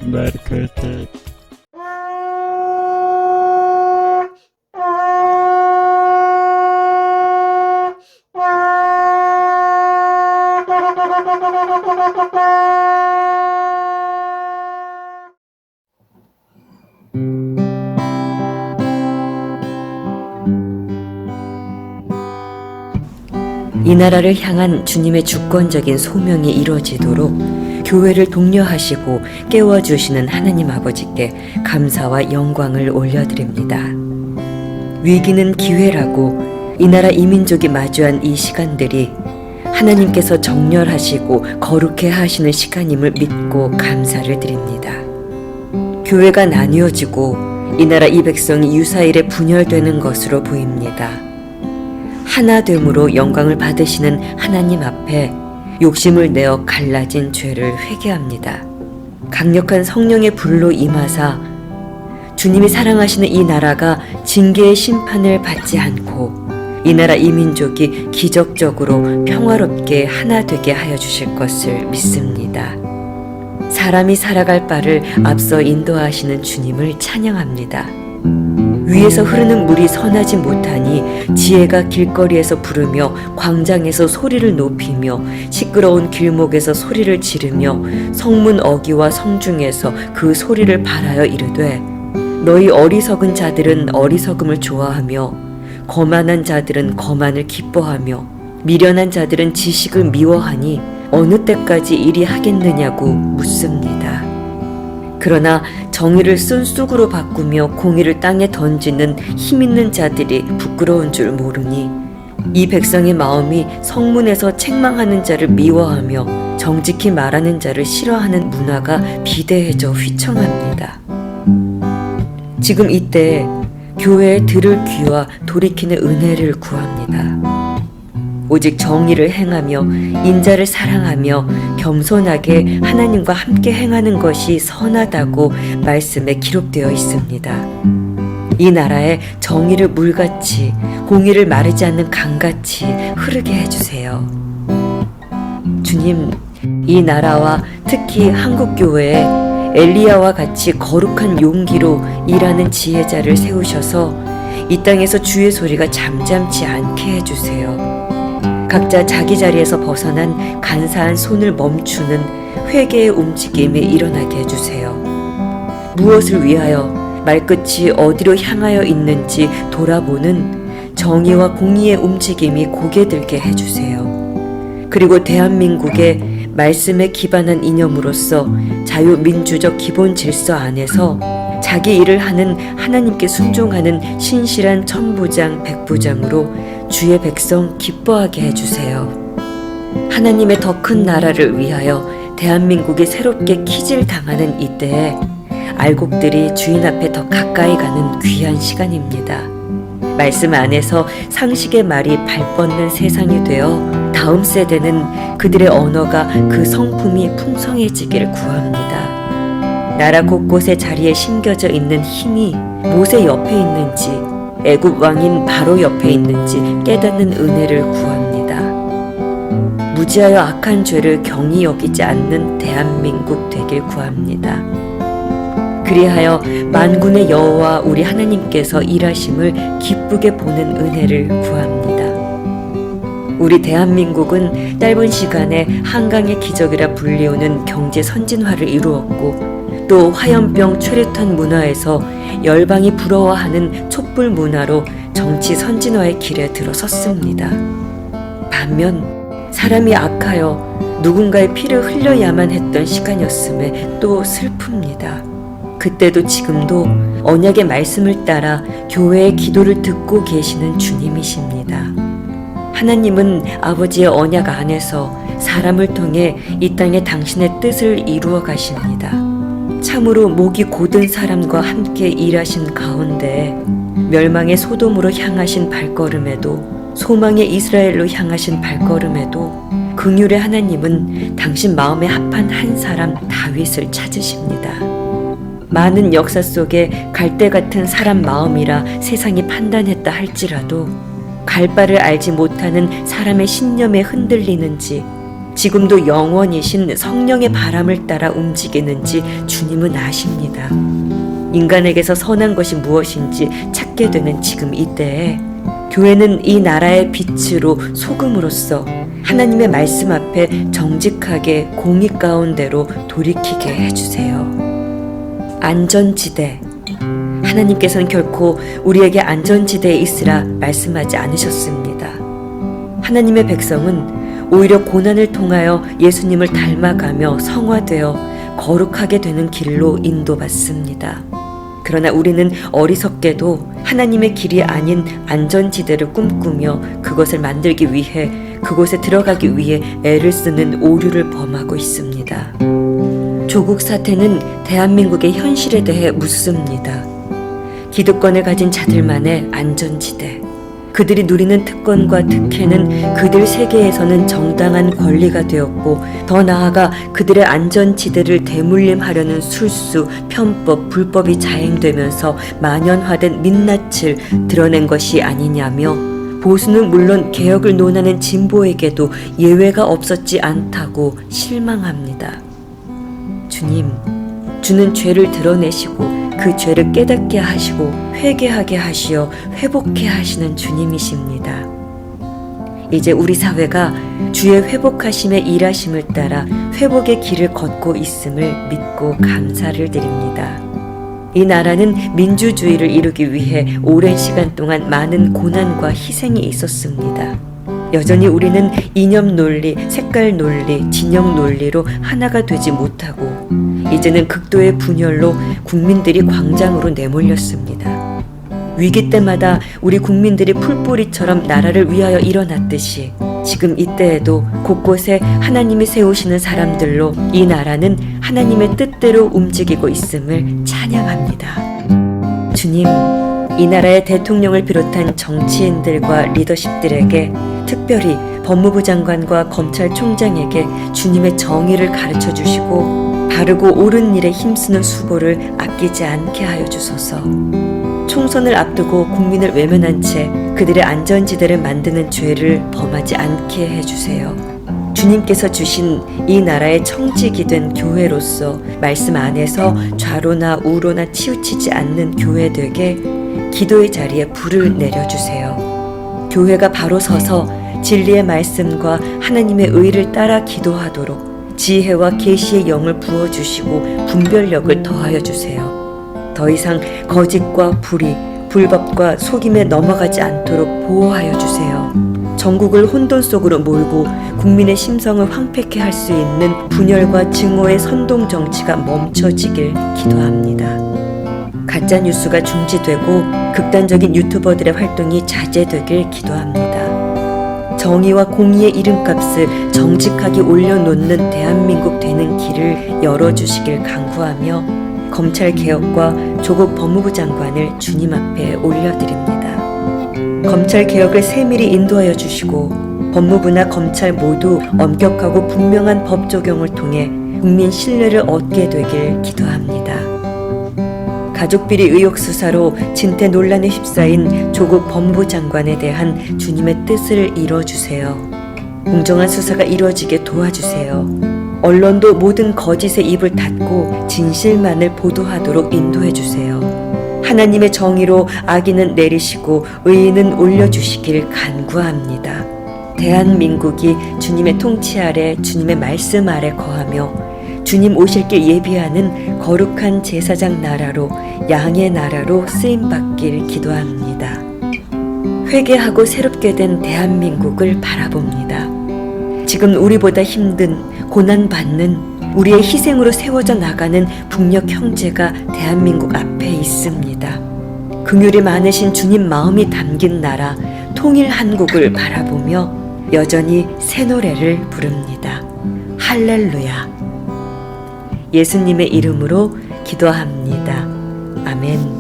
Berkete. 이 나라를 향한 주님의 주권적인 소명이 이루어지도록 교회를 독려하시고 깨워주시는 하나님 아버지께 감사와 영광을 올려드립니다. 위기는 기회라고 이 나라 이민족이 마주한 이 시간들이 하나님께서 정렬하시고 거룩해 하시는 시간임을 믿고 감사를 드립니다. 교회가 나뉘어지고 이 나라 이 백성이 유사일에 분열되는 것으로 보입니다. 하나됨으로 영광을 받으시는 하나님 앞에 욕심을 내어 갈라진 죄를 회개합니다. 강력한 성령의 불로 임하사 주님이 사랑하시는 이 나라가 징계의 심판을 받지 않고 이 나라 이민족이 기적적으로 평화롭게 하나 되게 하여 주실 것을 믿습니다. 사람이 살아갈 바를 앞서 인도하시는 주님을 찬양합니다. 위에서 흐르는 물이 선하지 못하니 지혜가 길거리에서 부르며 광장에서 소리를 높이며 시끄러운 길목에서 소리를 지르며 성문 어귀와 성중에서 그 소리를 발하여 이르되 너희 어리석은 자들은 어리석음을 좋아하며 거만한 자들은 거만을 기뻐하며 미련한 자들은 지식을 미워하니 어느 때까지 이리 하겠느냐고 묻습니다. 그러나 정의를 쓴 쑥으로 바꾸며 공의를 땅에 던지는 힘있는 자들이 부끄러운 줄 모르니 이 백성의 마음이 성문에서 책망하는 자를 미워하며 정직히 말하는 자를 싫어하는 문화가 비대해져 휘청합니다. 지금 이때 교회에 들을 귀와 돌이키는 은혜를 구합니다. 오직 정의를 행하며 인자를 사랑하며 겸손하게 하나님과 함께 행하는 것이 선하다고 말씀에 기록되어 있습니다. 이 나라에 정의를 물같이 공의를 마르지 않는 강같이 흐르게 해주세요. 주님, 이 나라와 특히 한국교회에 엘리야와 같이 거룩한 용기로 일하는 지혜자를 세우셔서 이 땅에서 주의 소리가 잠잠치 않게 해주세요. 각자 자기 자리에서 벗어난 간사한 손을 멈추는 회개의 움직임이 일어나게 해주세요. 무엇을 위하여 말끝이 어디로 향하여 있는지 돌아보는 정의와 공의의 움직임이 고개 들게 해주세요. 그리고 대한민국의 말씀에 기반한 이념으로서 자유민주적 기본 질서 안에서 자기 일을 하는 하나님께 순종하는 신실한 천부장 백부장으로 주의 백성 기뻐하게 해주세요. 하나님의 더 큰 나라를 위하여 대한민국이 새롭게 키질 당하는 이때에 알곡들이 주인 앞에 더 가까이 가는 귀한 시간입니다. 말씀 안에서 상식의 말이 발뻗는 세상이 되어 다음 세대는 그들의 언어가 그 성품이 풍성해지기를 구합니다. 나라 곳곳에 자리에 심겨져 있는 힘이 모세 옆에 있는지 애굽 왕인 바로 옆에 있는지 깨닫는 은혜를 구합니다. 무지하여 악한 죄를 경히 여기지 않는 대한민국 되길 구합니다. 그리하여 만군의 여호와 우리 하나님께서 일하심을 기쁘게 보는 은혜를 구합니다. 우리 대한민국은 짧은 시간에 한강의 기적이라 불리우는 경제 선진화를 이루었고 또 화염병 최루탄 문화에서 열방이 부러워하는 촛불 문화로 정치 선진화의 길에 들어섰습니다. 반면 사람이 악하여 누군가의 피를 흘려야만 했던 시간이었음에 또 슬픕니다. 그때도 지금도 언약의 말씀을 따라 교회의 기도를 듣고 계시는 주님이십니다. 하나님은 아버지의 언약 안에서 사람을 통해 이 땅에 당신의 뜻을 이루어 가십니다. 참으로 목이 곧은 사람과 함께 일하신 가운데 멸망의 소돔으로 향하신 발걸음에도 소망의 이스라엘로 향하신 발걸음에도 긍휼의 하나님은 당신 마음에 합한 한 사람 다윗을 찾으십니다. 많은 역사 속에 갈대 같은 사람 마음이라 세상이 판단했다 할지라도 갈 바를 알지 못하는 사람의 신념에 흔들리는지 지금도 영원이신 성령의 바람을 따라 움직이는지 주님은 아십니다. 인간에게서 선한 것이 무엇인지 찾게 되는 지금 이때에 교회는 이 나라의 빛으로 소금으로서 하나님의 말씀 앞에 정직하게 공의 가운데로 돌이키게 해주세요. 안전지대. 하나님께서는 결코 우리에게 안전지대에 있으라 말씀하지 않으셨습니다. 하나님의 백성은 오히려 고난을 통하여 예수님을 닮아가며 성화되어 거룩하게 되는 길로 인도받습니다. 그러나 우리는 어리석게도 하나님의 길이 아닌 안전지대를 꿈꾸며 그것을 만들기 위해 그곳에 들어가기 위해 애를 쓰는 오류를 범하고 있습니다. 조국 사태는 대한민국의 현실에 대해 묻습니다. 기득권을 가진 자들만의 안전지대, 그들이 누리는 특권과 특혜는 그들 세계에서는 정당한 권리가 되었고 더 나아가 그들의 안전지대를 대물림하려는 술수, 편법, 불법이 자행되면서 만연화된 민낯을 드러낸 것이 아니냐며 보수는 물론 개혁을 논하는 진보에게도 예외가 없었지 않다고 실망합니다. 주님, 주는 죄를 드러내시고 그 죄를 깨닫게 하시고 회개하게 하시어 회복케 하시는 주님이십니다. 이제 우리 사회가 주의 회복하심의 일하심을 따라 회복의 길을 걷고 있음을 믿고 감사를 드립니다. 이 나라는 민주주의를 이루기 위해 오랜 시간 동안 많은 고난과 희생이 있었습니다. 여전히 우리는 이념 논리, 색깔 논리, 진영 논리로 하나가 되지 못하고 이제는 극도의 분열로 국민들이 광장으로 내몰렸습니다. 위기 때마다 우리 국민들이 풀뿌리처럼 나라를 위하여 일어났듯이 지금 이때에도 곳곳에 하나님이 세우시는 사람들로 이 나라는 하나님의 뜻대로 움직이고 있음을 찬양합니다. 주님, 이 나라의 대통령을 비롯한 정치인들과 리더십들에게 특별히 법무부 장관과 검찰총장에게 주님의 정의를 가르쳐 주시고 바르고 옳은 일에 힘쓰는 수고를 아끼지 않게 하여 주소서. 총선을 앞두고 국민을 외면한 채 그들의 안전지대를 만드는 죄를 범하지 않게 해주세요. 주님께서 주신 이 나라의 청직이 된 교회로서 말씀 안에서 좌로나 우로나 치우치지 않는 교회 되게 기도의 자리에 불을 내려주세요. 교회가 바로 서서 진리의 말씀과 하나님의 의를 따라 기도하도록 지혜와 계시의 영을 부어주시고 분별력을 더하여 주세요. 더 이상 거짓과 불의, 불법과 속임에 넘어가지 않도록 보호하여 주세요. 전국을 혼돈 속으로 몰고 국민의 심성을 황폐케 할 수 있는 분열과 증오의 선동 정치가 멈춰지길 기도합니다. 가짜 뉴스가 중지되고 극단적인 유튜버들의 활동이 자제되길 기도합니다. 정의와 공의의 이름값을 정직하게 올려놓는 대한민국 되는 길을 열어주시길 간구하며 검찰개혁과 조국 법무부 장관을 주님 앞에 올려드립니다. 검찰개혁을 세밀히 인도하여 주시고 법무부나 검찰 모두 엄격하고 분명한 법 적용을 통해 국민 신뢰를 얻게 되길 기도합니다. 가족비리 의혹 수사로 진퇴 논란에 휩싸인 조국 법무부 장관에 대한 주님의 뜻을 이뤄주세요. 공정한 수사가 이루어지게 도와주세요. 언론도 모든 거짓의 입을 닫고 진실만을 보도하도록 인도해 주세요. 하나님의 정의로 악인은 내리시고 의인은 올려주시길 간구합니다. 대한민국이 주님의 통치 아래 주님의 말씀 아래 거하며 주님 오실 길 예비하는 거룩한 제사장 나라로 양의 나라로 쓰임받길 기도합니다. 회개하고 새롭게 된 대한민국을 바라봅니다. 지금 우리보다 힘든 고난받는 우리의 희생으로 세워져 나가는 북녘 형제가 대한민국 앞에 있습니다. 긍휼이 많으신 주님 마음이 담긴 나라 통일 한국을 바라보며 여전히 새 노래를 부릅니다. 할렐루야. 예수님의 이름으로 기도합니다. 아멘.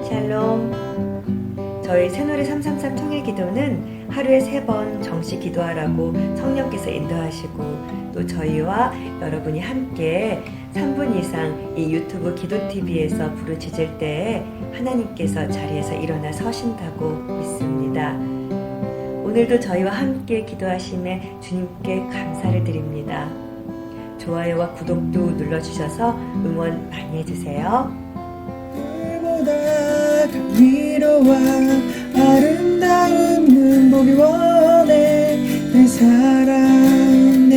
샬롬. 저희 새누리 333 통일기도는 하루에 3번 정식 기도하라고 성령께서 인도하시고, 또 저희와 여러분이 함께 3분 이상 이 유튜브 기도TV에서 부르짖을 때에 하나님께서 자리에서 일어나 서신다고 믿습니다. 오늘도 저희와 함께 기도하심에 주님께 감사를 드립니다. 좋아요와 구독도 눌러주셔서 응원 많이 해주세요. 보다 감미로워 아름다운 눈 보기 원해 내 사랑